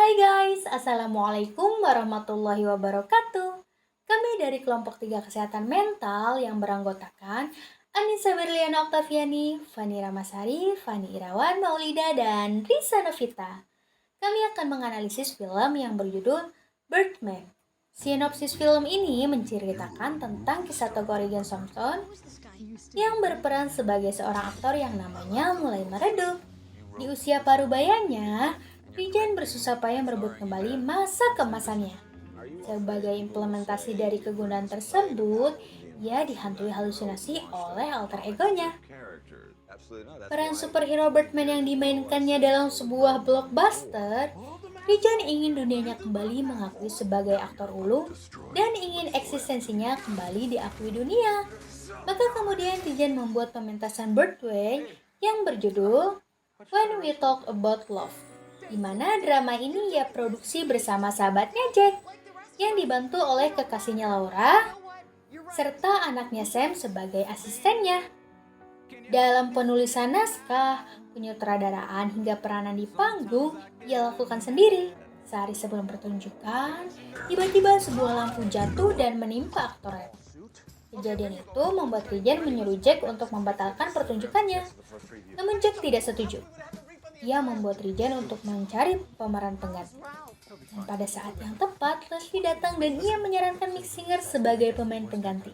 Hai guys, Assalamualaikum warahmatullahi wabarakatuh. Kami dari kelompok 3 kesehatan mental yang beranggotakan Anissa Berliana Oktaviani, Fani Ramasari, Fani Irawan Maulida, dan Risa Novita. Kami akan menganalisis film yang berjudul Birdman. Sinopsis film ini menceritakan tentang kisah tokoh Regan Thompson yang berperan sebagai seorang aktor yang namanya mulai meredup. Di usia parubayanya, Rijan bersusah payah merebut kembali masa keemasannya. Sebagai implementasi dari kegunaan tersebut, ia dihantui halusinasi oleh alter egonya. Peran superhero Birdman yang dimainkannya dalam sebuah blockbuster, Rijan ingin dunianya kembali mengakui sebagai aktor ulung dan ingin eksistensinya kembali diakui dunia. Maka kemudian Rijan membuat pementasan Broadway yang berjudul When We Talk About Love, di mana drama ini ia produksi bersama sahabatnya Jack, yang dibantu oleh kekasihnya Laura, serta anaknya Sam sebagai asistennya. Dalam penulisan naskah, penyutradaraan hingga peranan di panggung ia lakukan sendiri. Sehari sebelum pertunjukan, tiba-tiba sebuah lampu jatuh dan menimpa aktornya. Kejadian itu membuat Rijan menyuruh Jack untuk membatalkan pertunjukannya. Namun Jack tidak setuju. Ia membuat Rijan untuk mencari pemeran pengganti. Dan pada saat yang tepat, Leslie datang dan ia menyarankan Mick Singer sebagai pemain pengganti.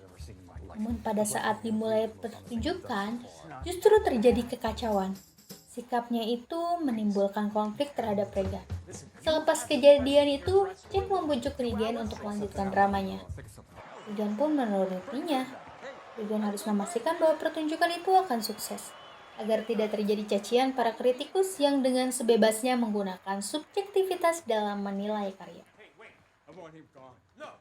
Namun pada saat dimulai pertunjukan, justru terjadi kekacauan. Sikapnya itu menimbulkan konflik terhadap Regan. Selepas kejadian itu, Jack membujuk Regan untuk melanjutkan dramanya. Regan pun menurutinya. Regan harus memastikan bahwa pertunjukan itu akan sukses, agar tidak terjadi cacian para kritikus yang dengan sebebasnya menggunakan subjektivitas dalam menilai karya.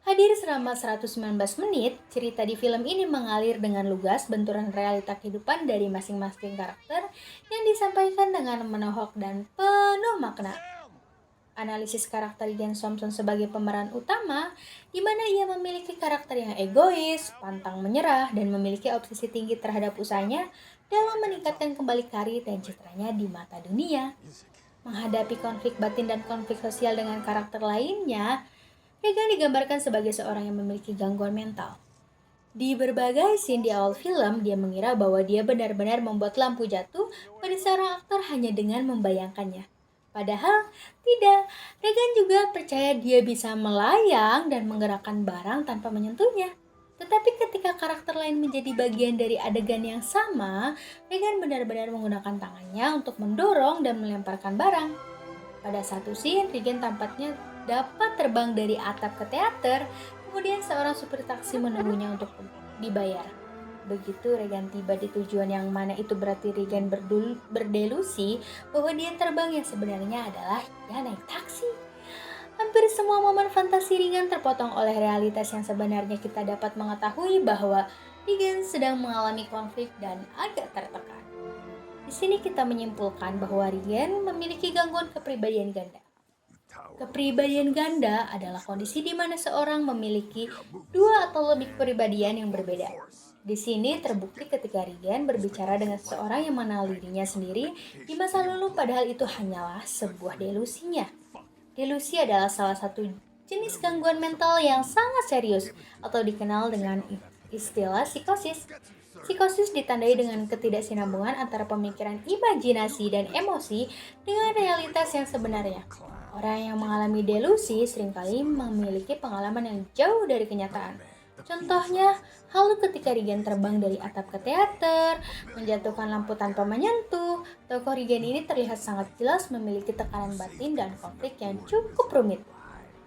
Hadir selama 119 menit, cerita di film ini mengalir dengan lugas benturan realita kehidupan dari masing-masing karakter yang disampaikan dengan menohok dan penuh makna. Analisis karakter Regan Thompson sebagai pemeran utama, di mana ia memiliki karakter yang egois, pantang menyerah, dan memiliki obsesi tinggi terhadap usahanya dalam meningkatkan kembali karir dan citranya di mata dunia. Menghadapi konflik batin dan konflik sosial dengan karakter lainnya, Regan digambarkan sebagai seorang yang memiliki gangguan mental. Di berbagai scene di awal film, dia mengira bahwa dia benar-benar membuat lampu jatuh pada seorang aktor hanya dengan membayangkannya. Padahal tidak, Regan juga percaya dia bisa melayang dan menggerakkan barang tanpa menyentuhnya. Tetapi ketika karakter lain menjadi bagian dari adegan yang sama, Regan benar-benar menggunakan tangannya untuk mendorong dan melemparkan barang. Pada satu scene, Regan tampaknya dapat terbang dari atap ke teater, kemudian seorang supir taksi menunggunya untuk dibayar. Begitu Regan tiba di tujuan yang mana itu berarti Regan berdelusi bahwa dia terbang yang sebenarnya adalah dia naik taksi. Hampir semua momen fantasi Regan terpotong oleh realitas yang sebenarnya kita dapat mengetahui bahwa Regan sedang mengalami konflik dan agak tertekan. Di sini kita menyimpulkan bahwa Regan memiliki gangguan kepribadian ganda. Kepribadian ganda adalah kondisi di mana seorang memiliki dua atau lebih kepribadian yang berbeda. Di sini terbukti ketika Regan berbicara dengan seseorang yang mengenal dirinya sendiri di masa lalu, padahal itu hanyalah sebuah delusinya. Delusi adalah salah satu jenis gangguan mental yang sangat serius atau dikenal dengan istilah psikosis. Psikosis ditandai dengan ketidaksinambungan antara pemikiran, imajinasi, dan emosi dengan realitas yang sebenarnya. Orang yang mengalami delusi seringkali memiliki pengalaman yang jauh dari kenyataan. Contohnya, halu ketika Regan terbang dari atap ke teater, menjatuhkan lampu tanpa menyentuh. Tokoh Regan ini terlihat sangat jelas memiliki tekanan batin dan konflik yang cukup rumit.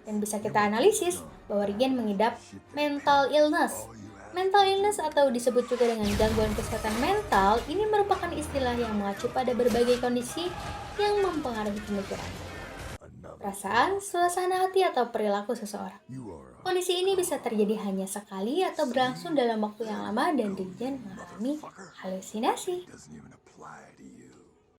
Dan bisa kita analisis bahwa Regan mengidap mental illness. Mental illness atau disebut juga dengan gangguan kesehatan mental ini merupakan istilah yang mengacu pada berbagai kondisi yang mempengaruhi pemikiran, perasaan, suasana hati, atau perilaku seseorang. Kondisi ini bisa terjadi hanya sekali atau berlangsung dalam waktu yang lama dan Regan mengalami halusinasi.